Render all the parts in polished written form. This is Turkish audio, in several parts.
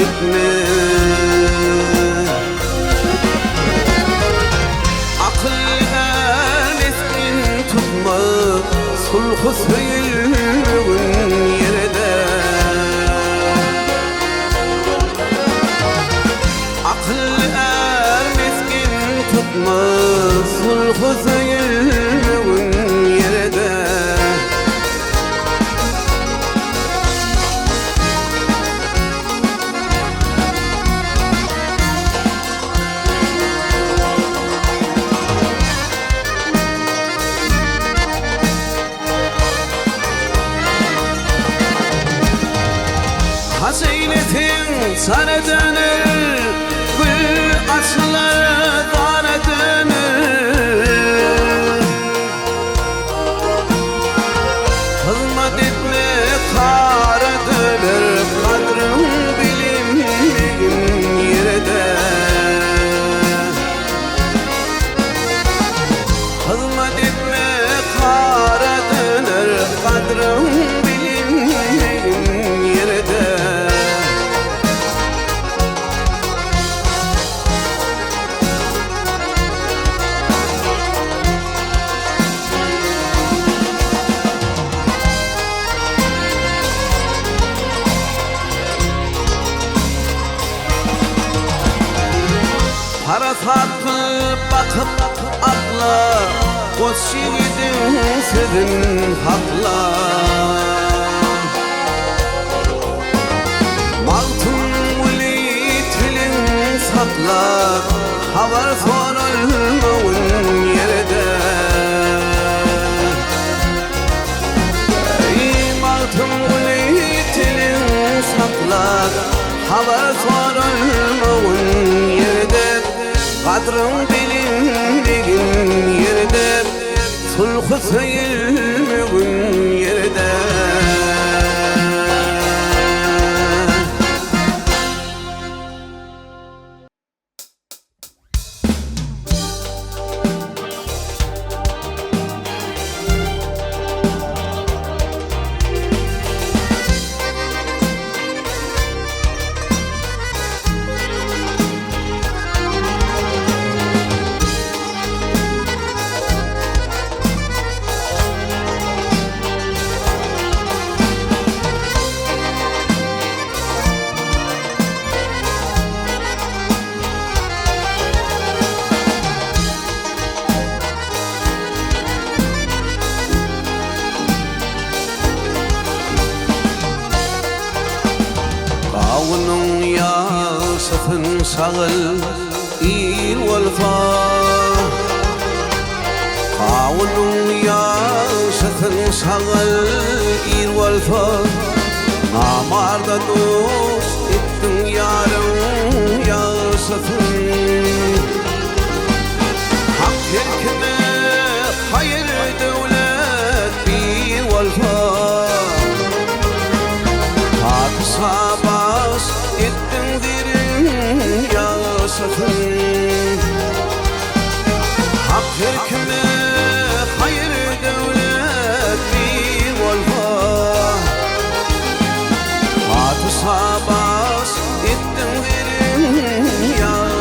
etme. Akıl meskin tutma, sulhu söyleyin yerede. Akıl meskin tutma, sulhu söyleyin yerede. Haseyletin sana dönür, gül açılır bana dönür. Hizmet etme kara dönür, kadrın bilinmeyin yerde. Hizmet etme kara dönür, kadrın bilinmeyin yerde. Para satıp bakıp atla, koç yiğidin sözün hakla. Maltın uli tilin sakla, havar sorulmağın yerde. Maltın uli tilin sakla, havar sorulmağın yerde. Kadrın bilinmeyin yerde, sulhu söylemeyin yerde. Kavunun yaşasın sağıl il valfa. Kavunun yaşasın sağıl il valfa. Namarda dost ettin yarın yaşasın. Hak herkeme hayır devlet bir valfa. Sabas ettin derin yaşasın. Hak hükmü hayır devlet bir valfa. Sabas ettin derin yaşasın.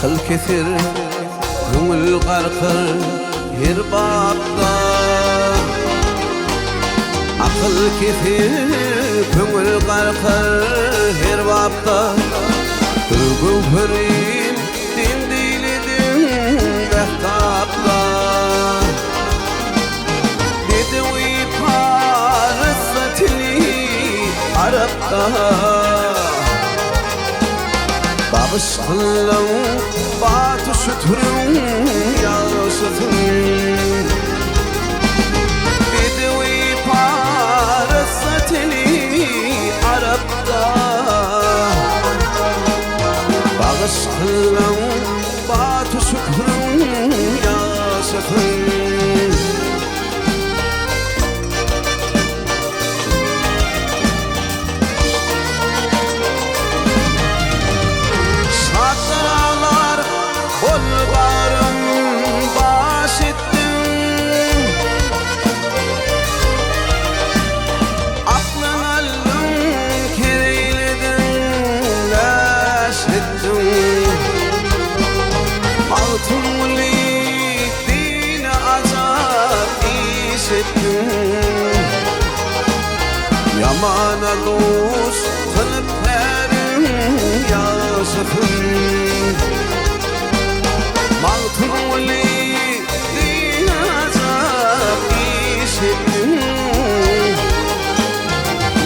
Akıl kesir, köngül qarqır her babda. Akıl kesir, köngül qarqır her babda. Gülgürin din dilidim mehtapda. Dedi uypar ıssatili Arap'ta. Babış kılım batı sütürüm yansıtın. Dedi uypar ıssatili Arap'ta. Babış kılım batı sütürüm yansıtın. Yamana dost kılıp erim yansıtın. Mağtuli din azap işittim.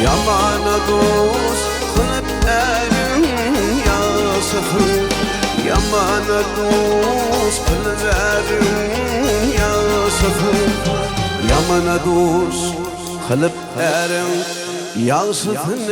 Yamana dost kılıp erim yansıtın. Yamana dost kılıp erim yansıtın. Yamana dost kılıp erim yansıtın.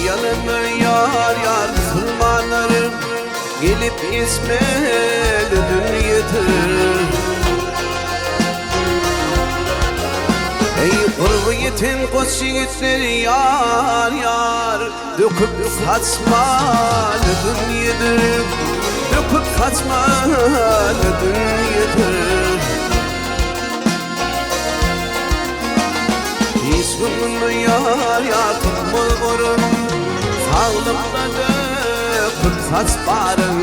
Yanıma yar yar Müslümanlarım gelip İsmail'i dünyedir. Ey kurbu yetin koç yiğitleri yar yar döküp saçmalı dünyedir. Döküp saçmalı dünyedir. İsmimi yar yar tutma orun. Sağlımda döküp saçlarım.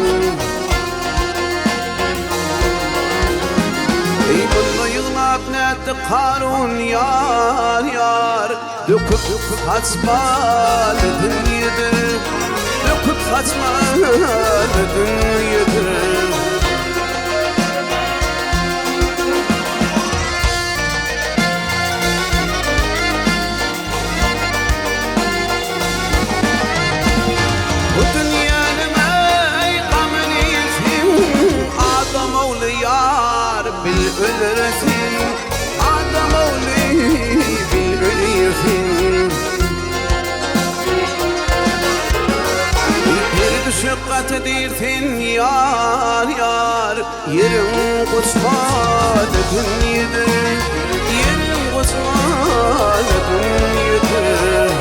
Ey bunu yığlap netti Karun yar yar döküp saçmalı dünyedir. Döküp saçmalı dünyedir. Bil'ülresin Adam oğlu bil'ülresin. Bir düşüp kat edirsin yar yar. Yerim kusmadı dünyedir. Yerim kusmadı dünyedir.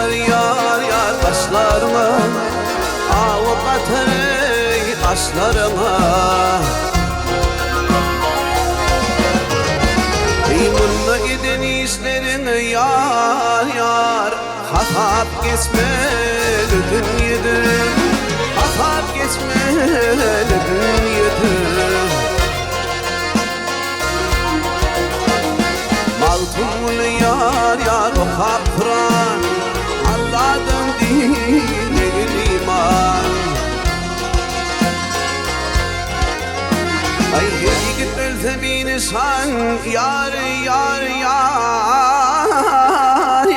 Yağar yar yar başlarıma. Avup atar aşlarıma. Kıyımınla giden işlerini yar yar hatap geçmeli dünyedir. Hatap geçmeli dünyedir. Maltumlu yar yar o kapra الإيمان أي هيك الثمين صان يار يار يار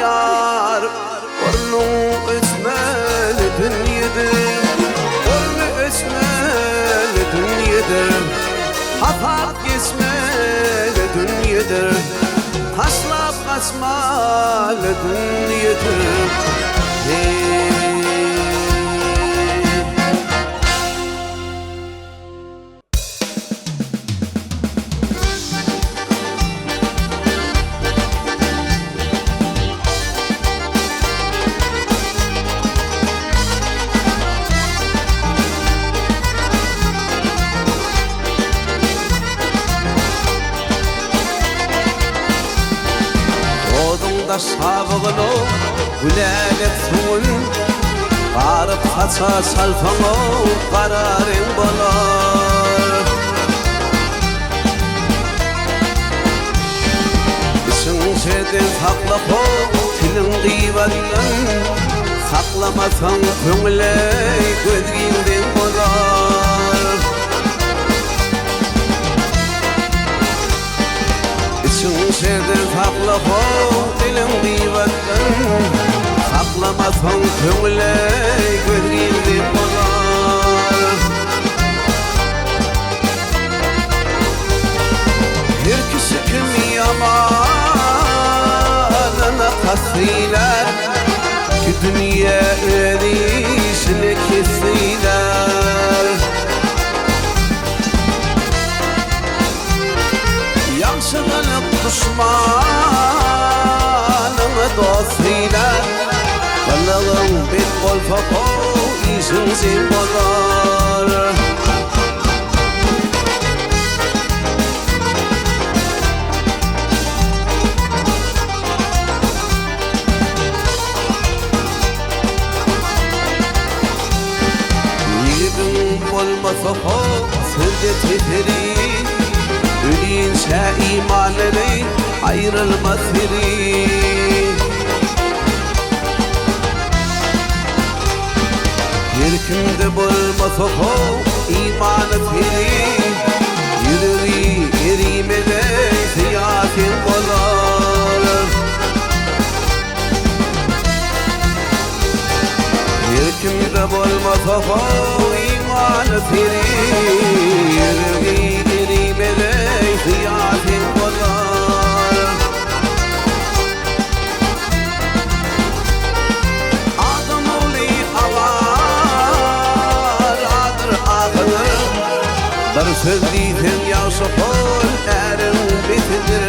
يار ورنو اسمه الدنيا ورنو اسمه الدنيا حفاظ اسمه الدنيا أصلا قسمة الدنيا صابغنو ولالة ثون قارب خصاص الفمو قرار بلار بسن سيدن حقلقو تلن غيبالن حقلما ثن كملي قدرين دين بلار بسن سيدن حقلقو تلن غيبالن حقلما ثن كملي قدرين دين بلار هركسكم يامان أنا قصيلة كدنيا أريش لك الثيلة يمشغل الدشمان مضاثيلة بلغم بيتقل فقو يسنزين بلار والمثقو سردت هدري ولين شائي مالني عير المثري يركن دب المثقو إيمان ثري يري يري ملي ثيات الضلال يركن دب المثقو إيمان ثري يري يري ملي ثيات الضلال آدم لي أغار عذر آخر برفضي ثم يا صفور أرم بتدر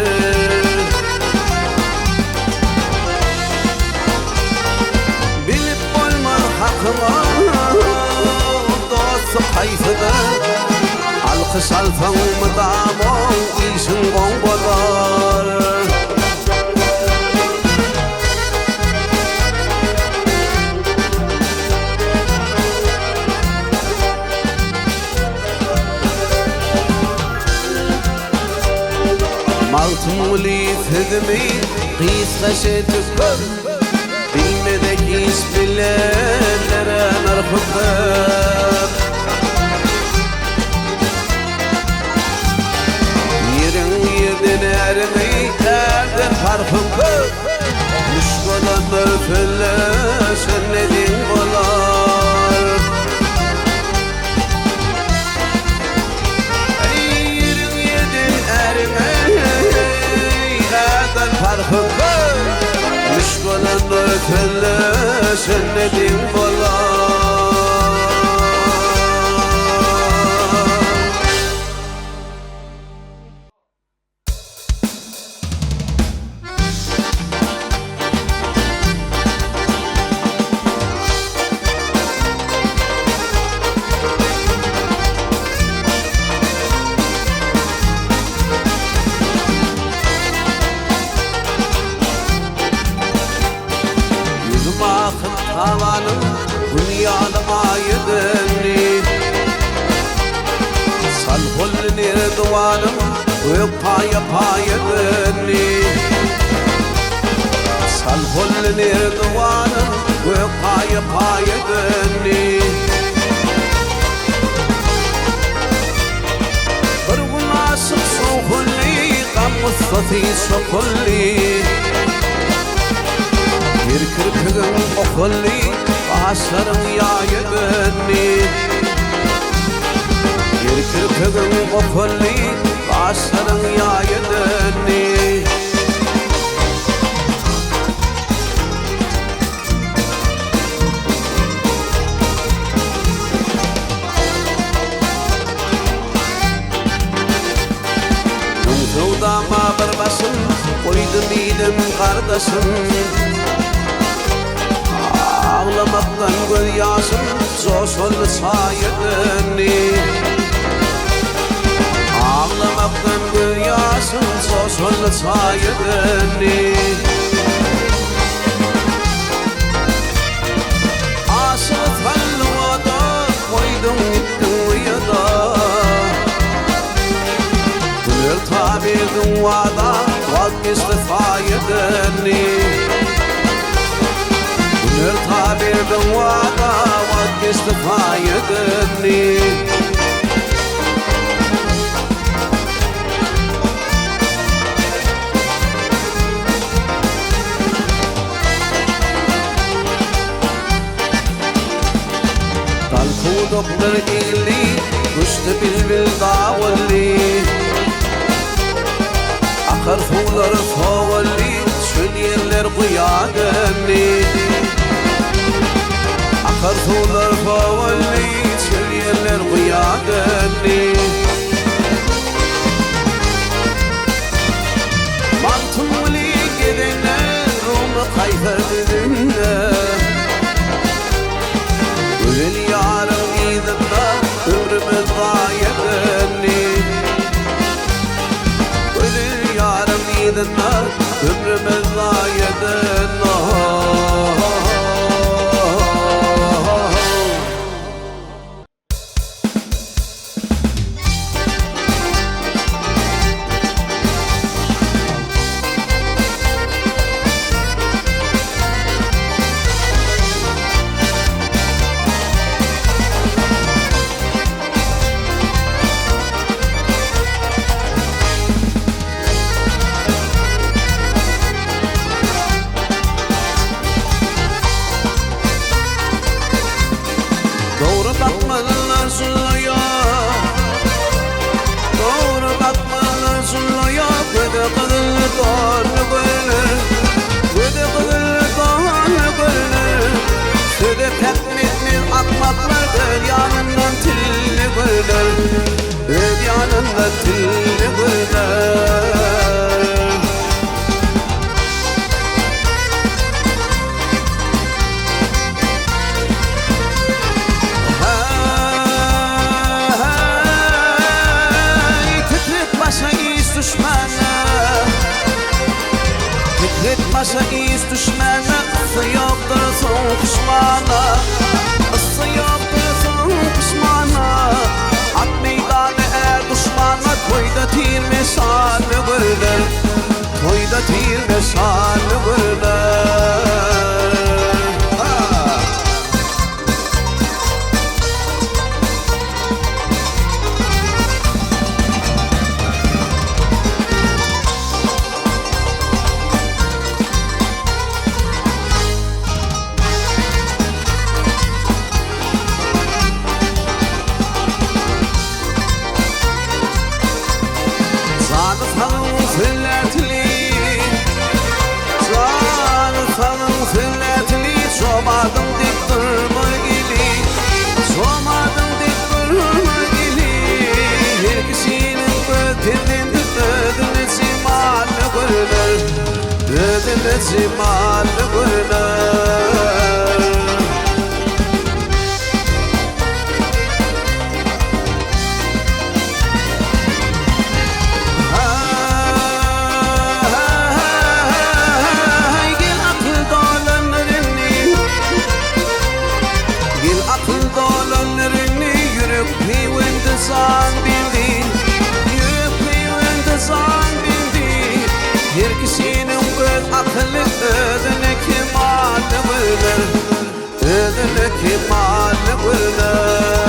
بالبول مرحق حيثنا القصة الفم طعمو يسن غنبضار مالتمولي ثدمي قيس غشيت الكل بالمدكيس بالله لرا نرفضك نرمي هذا حرفك مش غلط الفلاس الندين بلار يرم يدن أرمي هذا حرفك مش غلط الفلاس الندين بلار Alanım dünyada yedinli Salhul nirduanım Uyupaya payedinli Salhul nirduanım Uyupaya Olati sokulli Bir kirpigin okulli Başlarım yayıbınni Bir kirpigin okulli Başlarım yayıbınni Dama barbasın, koydum idim kardeşim Ağlamaktan göz yaşım, coşuldu sayıdını Ağlamaktan göz yaşım, coşuldu sayıdını Aşık kalvada, koydum gittim uyuda Tabirdim vada vazgeçtifayedini Günür tabirdim vada vazgeçtifayedini Dalkuduklar illi Kuştu bilbil davalli Akar fular favalli, çöl yerler kıyademli Akar fular favalli, çöl yerler kıyademli Mantımlı gidenler, Rum'u kayfer dedinler Ölel yarım idimde, ömrümüz gayedemli Yedinler, ömrümüz gayedinler bakmalılar zulluya Doğru bakmalılar zulluya Gıdı kızılı doğru görünür Gıdı kızılı doğru görünür Südü pekmekli akmaklar Dölyanından tilli görünür Dölyanından tilli görünür Başa iz düşmene, ısı yoktur son pişmana Isı yoktur son pişmana At meydanı er düşmana Toyda tir meşanı görünür Toyda tir meşanı görünür Somadım dik durma gili Somadım dik durma gili Her kişinin ödünün ödünü cimalı görünür Ödünü cimalı görünür Zan bildi, yüreğinde zan bildi Her kişinin göz akıllı ödünü kemalı bilir Ödünü kemalı bilir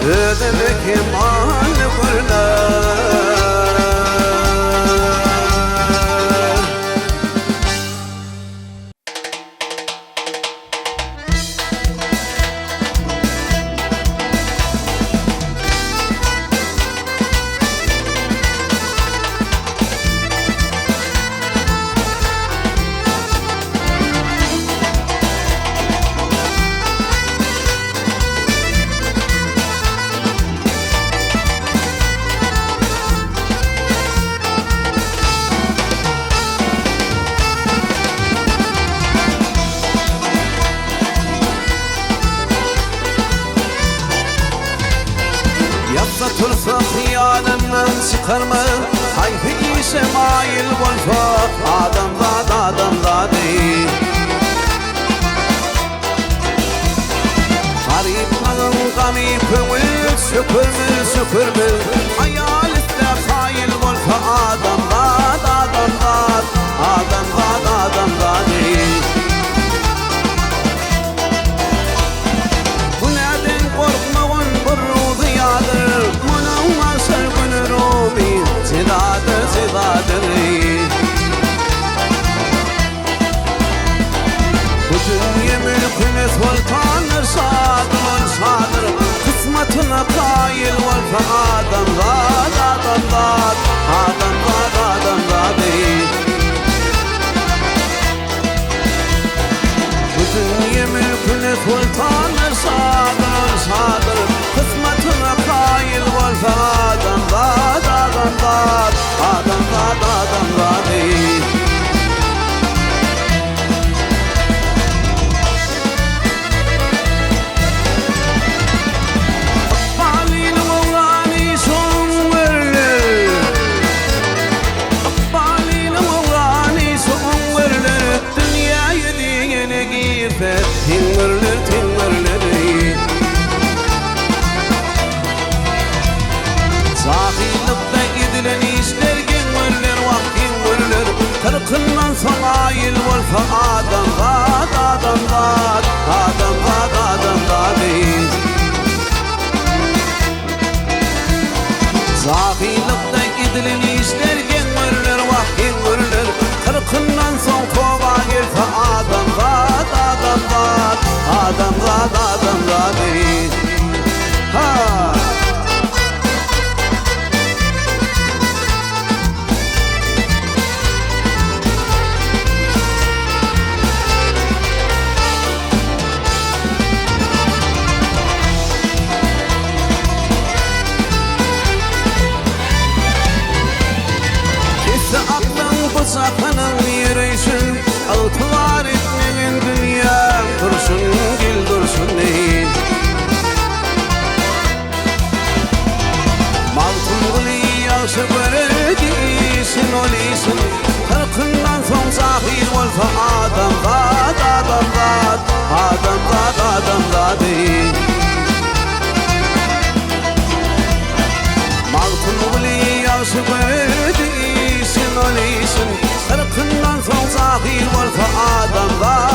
ödemek iman kurlar. Tursa hıyanından çıkarma Hayfi şemail volfa Adam değil Garip kalın gami kömül Süpürmü Hayal iste fail volfa Adam değil Bu nereden korkmağın burru ziyadır Zidadır Bütün mülküne sultanır sadır Kısmetine kail var fa adam değil Bütün mülküne sultanır sadır Kısmetine kail var fa adam değil Balin oğlani son verilir Balin oğlani son verilir Dünyayı diyene gifet Tingırlir Zahillikte gidilen işler Gönüller vaktin görülür Kırkından sonra yıl var fa adam değil Zahillikte gidilen işler Gönüller vaktin görülür Kırkından sonra kova gel fa adam değil Sakının yürüysün Altılar etmeyin dünya Dursun gül dursun değil Maltın gülü yağışı böyle değilsin oleysin Kırkından son zahir ol fa adam değil Maltın gülü yağışı böyle değilsin oleysin Kırkından son zahir var fa adamlar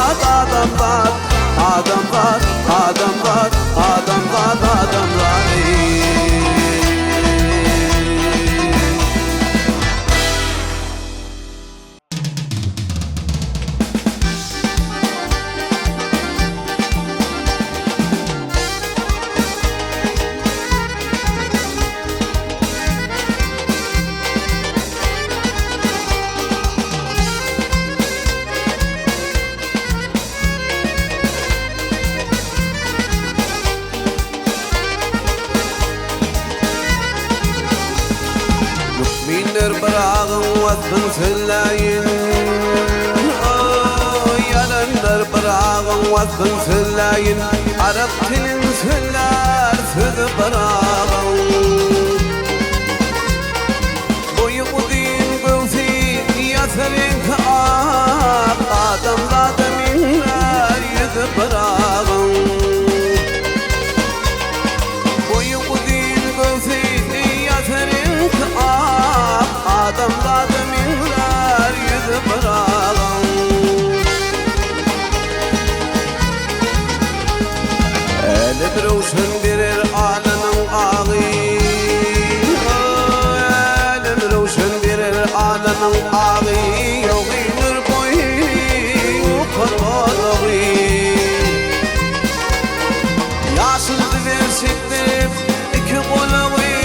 Brağın vatın süllayin Yalanlar brağın vatın süllayin Arap tilin süllar sözü brağın Boyu udin gövsi yaserin kağıt Adamla deminler yüzü brağın Boyu udin gövsi yaserin kağıt Adamla deminler yüzü brağın Eli bir olsun birer alanın Yaşıldı versektim iki kolavi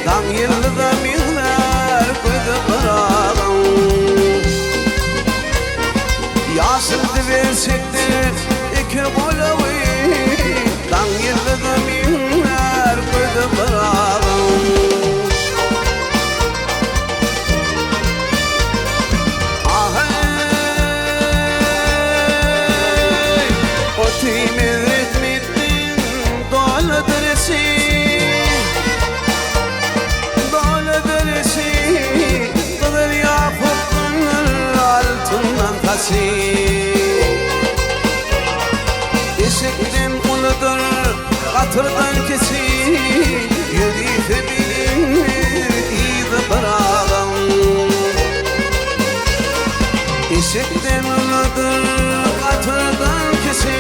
Dam yıldı da minler koydu bırağım Yaşıldı versektim iki kolavi Dam yıldı da minler koydu bırağım Ahey Otimi Eşekten uludur, katırdan kesi Yürüyfe bilinir, iyide bırağım Eşekten uludur, katırdan kesi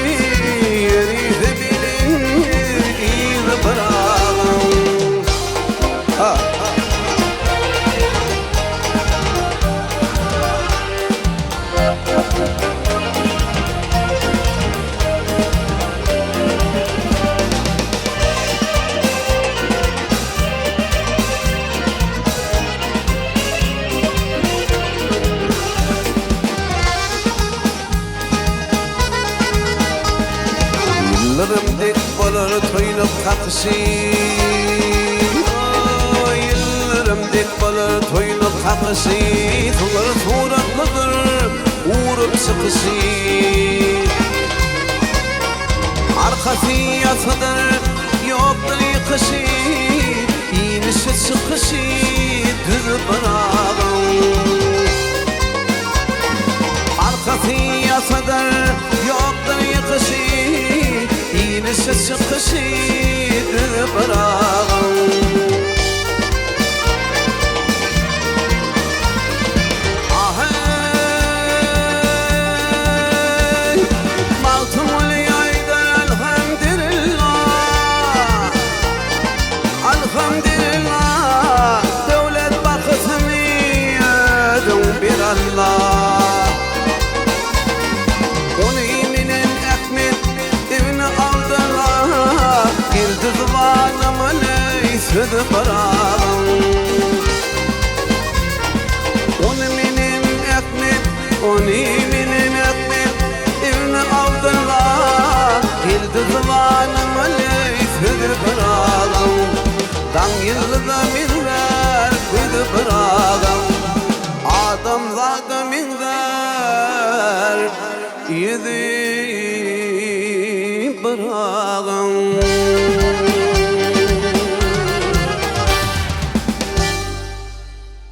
Yürüyfe bilinir, iyide bırağım Yıllarım dik bolur toyunup kakışı Yıllarım dik bolur toyunup kakışı Tuğlar tuğratlıdır uğrup sıkışı Arkası yatıdır yoktur yıkışı İnişi sıkışı düz bırağım Arkası yatıdır yoktur yıkışı İnişi sıkışı düz bırağım Ahey Maltım ol yaydan elhamdülillah Elhamdülillah Devlet bakıtını ödüm bir Allah Onu iminin ekmek evini aldılar Girdi zıvanımı leysödü bırağım Onu iminin ekmek evini aldılar Girdi zıvanımı leysödü bırağım Dan yılda minler kuydu bırağım Adam zada minler Yedi